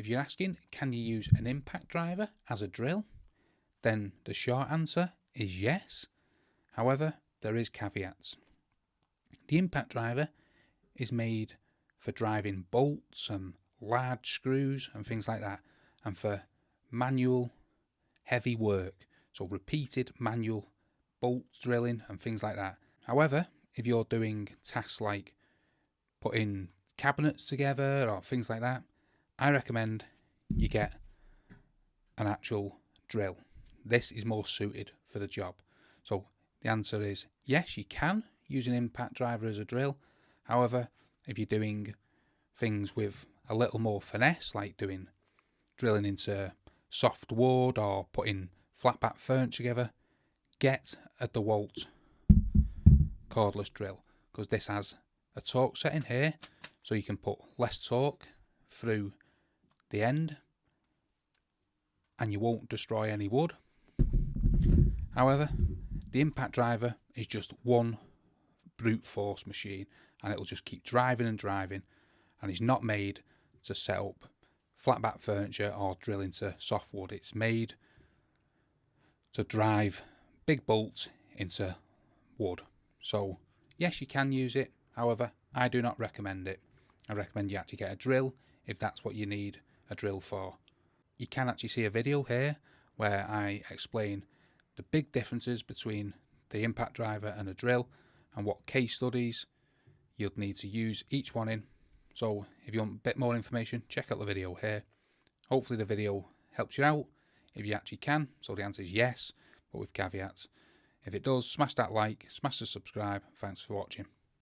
if you're asking, can you use an impact driver as a drill? Then the short answer is yes. However, there is caveats. The impact driver is made for driving bolts and large screws and things like that, and for manual heavy work, so repeated manual bolt drilling and things like that. However, if you're doing tasks like putting cabinets together or things like that, I recommend you get an actual drill. This is more suited for the job. So the answer is yes, you can use an impact driver as a drill. However, if you're doing things with a little more finesse, like drilling into soft wood or putting flat back furniture together, get a DeWALT cordless drill, because this has a torque setting here, so you can put less torque through the end and you won't destroy any wood. However, the impact driver is just one brute force machine, and it'll just keep driving and driving, and it's not made to set up flat back furniture or drill into soft wood. It's made to drive big bolts into wood. So yes, you can use it. However, I do not recommend it. I recommend you actually get a drill if that's what you need a drill for. You can actually see a video here where I explain the big differences between the impact driver and a drill, and what case studies you'll need to use each one in. So if you want a bit more information, check out the video here. Hopefully the video helps you out if you actually can. So the answer is yes, but with caveats. If it does, smash that like, smash the subscribe. Thanks for watching.